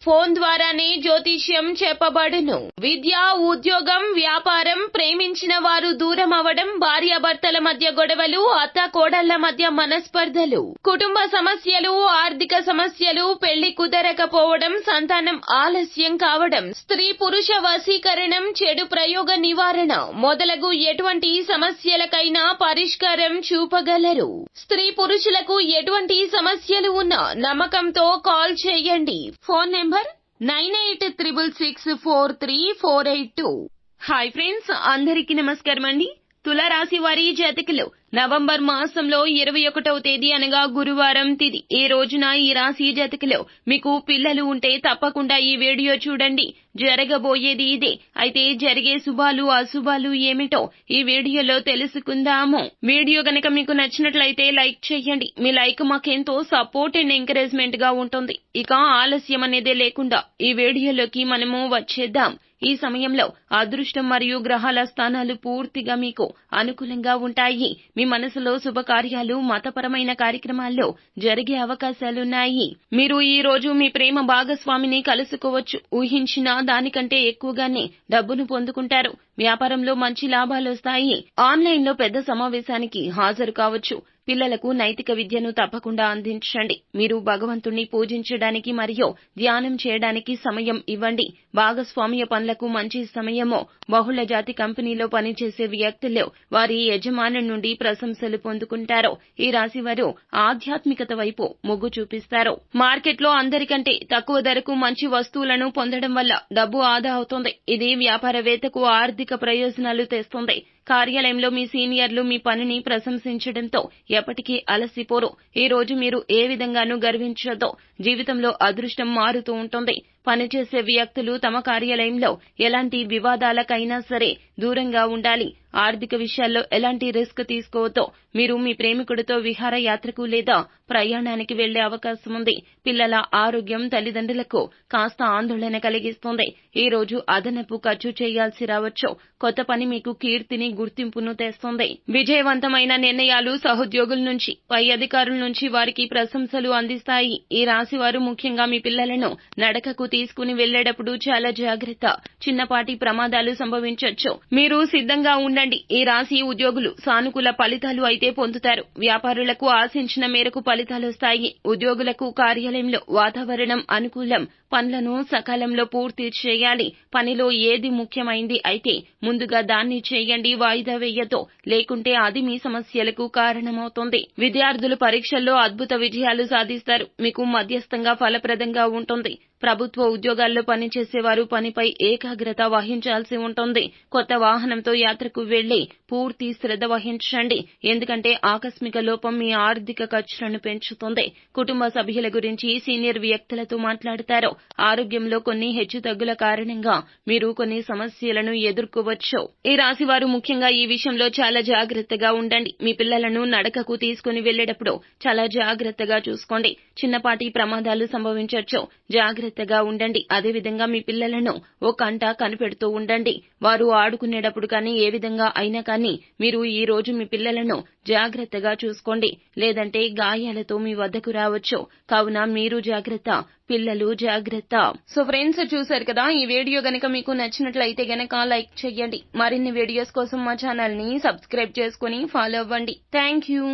Phone ద్వారానే జ్యోతిష్యం చెప్పబడును. విద్య, ఉద్యోగం, వ్యాపారం, ప్రేమించిన వారు దూరం అవడం, భార్యాభర్తల మధ్య గొడవలు, అత్త కోడళ్ల మధ్య మనస్పర్ధలు, కుటుంబ సమస్యలు, ఆర్థిక సమస్యలు, పెళ్లి కుదరకపోవడం, సంతానం ఆలస్యం కావడం, స్త్రీ పురుష వశీకరణం, చెడు ప్రయోగ నివారణ మొదలగు ఎటువంటి సమస్యలకైనా పరిష్కారం చూపగలరు. స్త్రీ పురుషులకు ఎటువంటి సమస్యలు ఉన్నా నమ్మకంతో కాల్ చేయండి. Phone number 9866643482. హాయ్ ఫ్రెండ్స్, అందరికీ నమస్కారం అండి. తులారాశి వారి జాతకులు నవంబర్ మాసంలో 21వ తేదీ అనగా గురువారం తిథి. ఈ రోజున ఈ రాశి జాతకులు మీకు పిల్లలు ఉంటే తప్పకుండా ఈ వీడియో చూడండి. జరగబోయేది ఇదే. అయితే జరిగే శుభాలు అశుభాలు ఏమిటో ఈ వీడియోలో తెలుసుకుందాము. వీడియో గనక మీకు నచ్చినట్లయితే లైక్ చేయండి. మీ లైక్ మాకెంతో సపోర్ట్ అండ్ ఎంకరేజ్మెంట్ గా ఉంటుంది. ఇక ఆలస్యం అనేదే లేకుండా ఈ వీడియోలోకి మనము వచ్చేద్దాం. ఈ సమయంలో అదృష్టం మరియు గ్రహాల స్థానాలు పూర్తిగా మీకు అనుకూలంగా ఉంటాయి. మీ మనసులో శుభకార్యాలు, మతపరమైన కార్యక్రమాల్లో జరిగే అవకాశాలున్నాయి. మీరు ఈ రోజు మీ ప్రేమ భాగస్వామిని కలుసుకోవచ్చు. ఊహించిన దానికంటే ఎక్కువగానే డబ్బును పొందుకుంటారు. వ్యాపారంలో మంచి లాభాలొస్తాయి. ఆన్లైన్ లో పెద్ద సమావేశానికి హాజరు కావచ్చు. పిల్లలకు నైతిక విద్యను తప్పకుండా అందించండి. మీరు భగవంతుణ్ణి పూజించడానికి మరియు ధ్యానం చేయడానికి సమయం ఇవ్వండి. భాగస్వామ్య పనులకు మంచి సమయము. బహుళ జాతి కంపెనీలో పనిచేసే వ్యక్తులు వారి యజమాని నుండి ప్రశంసలు పొందుకుంటారు. ఈ రాశి వారు ఆధ్యాత్మికత వైపు మొగ్గు చూపిస్తారు. మార్కెట్లో అందరికంటే తక్కువ ధరకు మంచి వస్తువులను పొందడం వల్ల డబ్బు ఆదా అవుతుంది. ఇది వ్యాపారవేత్తకు ఆర్థిక ప్రయోజనాలు తెస్తుంది. కార్యాలయంలో మీ సీనియర్లు మీ పనిని ప్రశంసించడంతో ఎప్పటికీ అలసిపోరు. ఈ రోజు మీరు ఏ విధంగానూ గర్వించొద్దు. జీవితంలో అదృష్టం మారుతూ ఉంటుంది. పనిచేసే వ్యక్తులు తమ కార్యాలయంలో ఎలాంటి వివాదాలకైనా సరే దూరంగా ఉండాలి. ఆర్థిక విషయాల్లో ఎలాంటి రిస్క్ తీసుకోవద్దు. మీరు మీ ప్రేమికుడితో విహారయాత్రకు లేదా ప్రయాణానికి వెళ్లే అవకాశం ఉంది. పిల్లల ఆరోగ్యం తల్లిదండ్రులకు కాస్త ఆందోళన కలిగిస్తుంది. ఈ రోజు అదనపు ఖర్చు చేయాల్సి రావచ్చు. కొత్త పని మీకు కీర్తిని, గుర్తింపును తెస్తుంది. విజయవంతమైన నిర్ణయాలు సహోద్యోగుల నుంచి, పై అధికారుల నుంచి వారికి ప్రశంసలు అందిస్తాయి. ఈ రాశి వారు ముఖ్యంగా మీ పిల్లలను నడకకు తీసుకుని వెళ్లేటప్పుడు చాలా జాగ్రత్త. చిన్నపాటి ప్రమాదాలు సంభవించొచ్చు. మీరు సిద్ధంగా ఉండండి. ఈ రాశి ఉద్యోగులు సానుకూల ఫలితాలు అయితే పొందుతారు. వ్యాపారులకు ఆశించిన మేరకు ఫలితాలొస్తాయి. ఉద్యోగులకు కార్యాలయంలో వాతావరణం అనుకూలం. పనులను సకాలంలో పూర్తి చేయాలి. పనిలో ఏది ముఖ్యమైంది అయితే ముందుగా దాన్ని చేయండి. వాయిదా వేయొద్దు. లేకుంటే అది మీ సమస్యలకు కారణమవుతుంది. విద్యార్థులు పరీక్షల్లో అద్భుత విజయాలు సాధిస్తారు. మీకు మధ్యస్థంగా ఫలప్రదంగా ఉంటుంది. ప్రభుత్వ ఉద్యోగాల్లో పనిచేసేవారు పనిపై ఏకాగ్రత వహించాల్సి ఉంటుంది. కొత్త వాహనంతో యాత్రకు వెళ్లి పూర్తి శ్రద్ధ వహించండి. ఎందుకంటే ఆకస్మిక లోపం మీ ఆర్థిక ఖర్చులను పెంచుతుంది. కుటుంబ సభ్యుల గురించి సీనియర్ వ్యక్తులతో మాట్లాడతారు. ఆరోగ్యంలో కొన్ని హెచ్చుతగ్గుల కారణంగా మీరు కొన్ని సమస్యలను ఎదుర్కోవచ్చు. ఈ రాశి వారు ముఖ్యంగా ఈ విషయంలో చాలా జాగ్రత్తగా ఉండండి. మీ పిల్లలను నడకకు తీసుకుని వెళ్లేటప్పుడు చాలా జాగ్రత్తగా చూసుకోండి. చిన్నపాటి ప్రమాదాలు సంభవించొచ్చు. జాగ్రత్తగా ఉండండి. అదేవిధంగా మీ పిల్లలను ఓ కంట కనిపెడుతూ ఉండండి. వారు ఆడుకునేటప్పుడు కానీ ఏ విధంగా అయినా కానీ మీరు ఈ రోజు మీ పిల్లలను జాగ్రత్తగా చూసుకోండి. లేదంటే గాయాలతో మీ వద్దకు రావచ్చు. కావున మీరు జాగ్రత్త, పిల్లలు జాగ్రత్త. సో ఫ్రెండ్స్, చూశారు కదా. ఈ వీడియో గనక మీకు నచ్చినట్లయితే గనక లైక్ చేయండి. మరిన్ని వీడియోస్ కోసం మా ఛానల్ ని సబ్స్క్రైబ్ చేసుకుని ఫాలో అవ్వండి. Thank you.